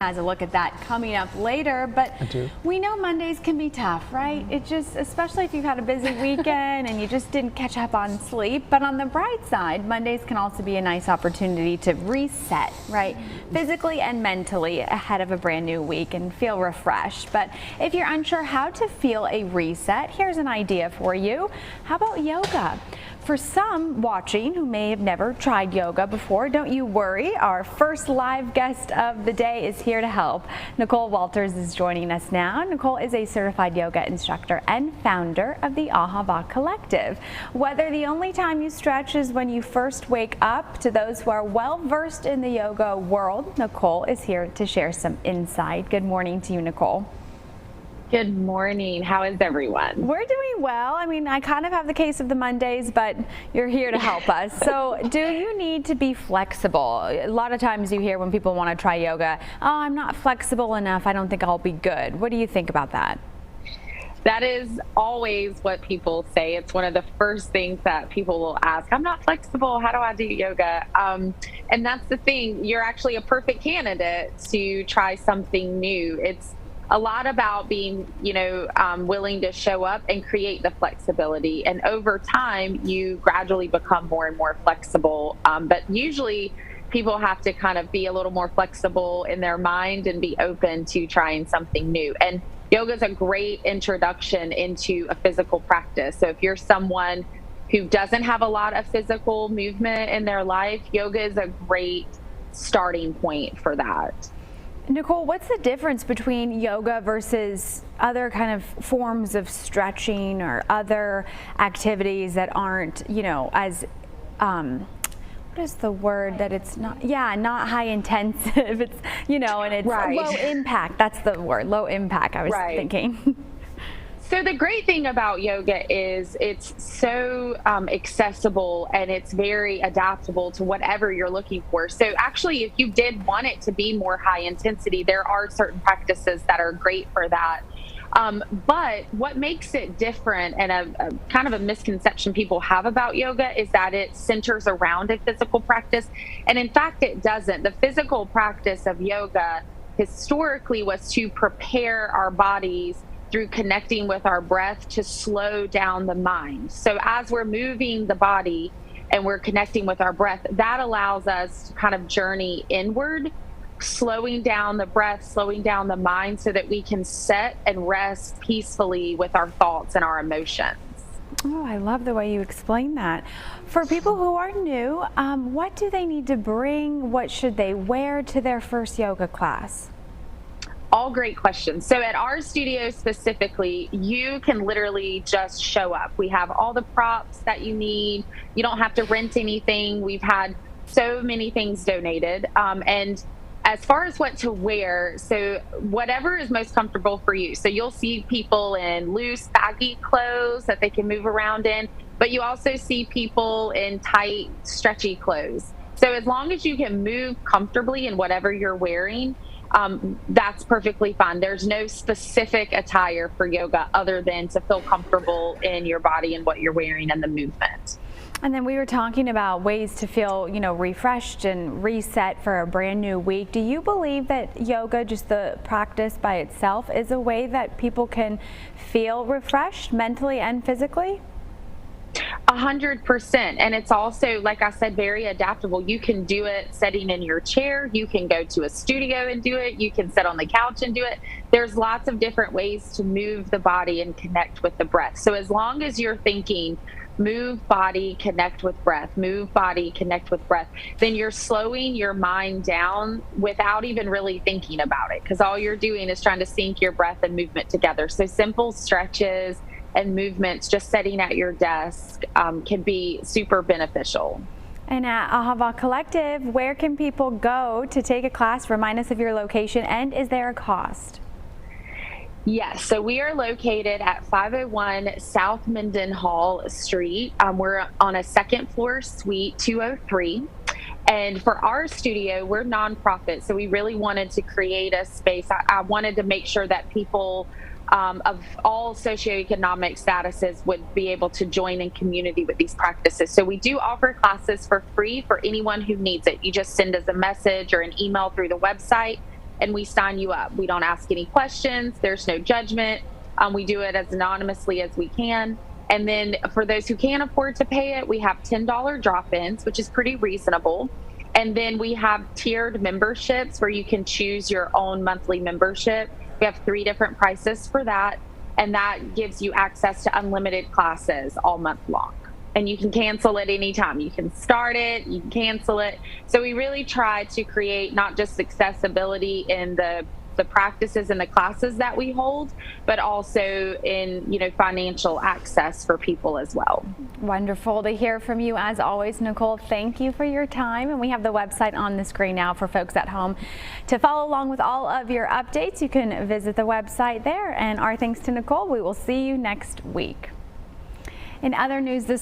Has a look at that coming up later, but I do. we know Mondays can be tough, right? It just, especially if you've had a busy weekend and you just didn't catch up on sleep. But on the bright side, Mondays can also be a nice opportunity to reset, right? Physically and mentally ahead of a brand new week and feel refreshed. But if you're unsure how to feel a reset, here's an idea for you. How about yoga? For some watching who may have never tried yoga before, don't you worry. Our first live guest of the day is here to help. Nicole Walters is joining us now. Nicole is a certified yoga instructor and founder of the Ahava Collective. Whether the only time you stretch is when you first wake up, to those who are well versed in the yoga world, Nicole is here to share some insight. Good morning to you, Nicole. Good morning. How is everyone? We're doing well. I mean, I kind of have the case of the Mondays, but you're here to help us. So do you need to be flexible? A lot of times you hear when people want to try yoga, oh, I'm not flexible enough. I don't think I'll be good. What do you think about that? That is always what people say. It's one of the first things that people will ask. I'm not flexible. How do I do yoga? And that's the thing. You're actually a perfect candidate to try something new. It's a lot about being, willing to show up and create the flexibility. And over time, you gradually become more and more flexible. But usually people have to kind of be a little more flexible in their mind and be open to trying something new. And yoga is a great introduction into a physical practice. So if you're someone who doesn't have a lot of physical movement in their life, yoga is a great starting point for that. Nicole, what's the difference between yoga versus other kind of forms of stretching or other activities that aren't, as, what is the word that it's not? Yeah, not high intensive. It's, and it's right. Low impact. That's the word, low impact, I was thinking. So the great thing about yoga is it's so accessible and it's very adaptable to whatever you're looking for. So actually, if you did want it to be more high intensity, there are certain practices that are great for that. But what makes it different and a kind of a misconception people have about yoga is that it centers around a physical practice. And in fact, it doesn't. The physical practice of yoga historically was to prepare our bodies through connecting with our breath to slow down the mind. So as we're moving the body and we're connecting with our breath, that allows us to kind of journey inward, slowing down the breath, slowing down the mind so that we can set and rest peacefully with our thoughts and our emotions. Oh, I love the way you explain that. For people who are new, what do they need to bring? What should they wear to their first yoga class? All great questions. So at our studio specifically, you can literally just show up. We have all the props that you need. You don't have to rent anything. We've had so many things donated. And as far as what to wear, so whatever is most comfortable for you. So you'll see people in loose, baggy clothes that they can move around in, but you also see people in tight, stretchy clothes. So as long as you can move comfortably in whatever you're wearing, that's perfectly fine. There's no specific attire for yoga other than to feel comfortable in your body and what you're wearing and the movement. And then we were talking about ways to feel, refreshed and reset for a brand new week. Do you believe that yoga, just the practice by itself, is a way that people can feel refreshed mentally and physically? 100%. And it's also, like I said, very adaptable. You can do it sitting in your chair. You can go to a studio and do it. You can sit on the couch and do it. There's lots of different ways to move the body and connect with the breath. So as long as you're thinking, move body, connect with breath, move body, connect with breath, then you're slowing your mind down without even really thinking about it, because all you're doing is trying to sync your breath and movement together. So simple stretches and movements just sitting at your desk can be super beneficial. And at Ahava Collective, where can people go to take a class? Remind us of your location, and is there a cost? Yes, so we are located at 501 South Mendenhall Street. We're on a second floor suite 203. And for our studio, we're nonprofit, so we really wanted to create a space. I wanted to make sure that people of all socioeconomic statuses would be able to join in community with these practices. So we do offer classes for free for anyone who needs it. You just send us a message or an email through the website, and we sign you up. We don't ask any questions. There's no judgment. We do it as anonymously as we can. And then for those who can't afford to pay it, we have $10 drop-ins, which is pretty reasonable. And then we have tiered memberships where you can choose your own monthly membership. We have 3 different prices for that. And that gives you access to unlimited classes all month long. And you can cancel it anytime. You can start it, you can cancel it. So we really try to create not just accessibility in the practices and the classes that we hold, but also in, financial access for people as well. Wonderful to hear from you as always, Nicole. Thank you for your time. And we have the website on the screen now for folks at home to follow along with all of your updates. You can visit the website there. And our thanks to Nicole. We will see you next week. In other news this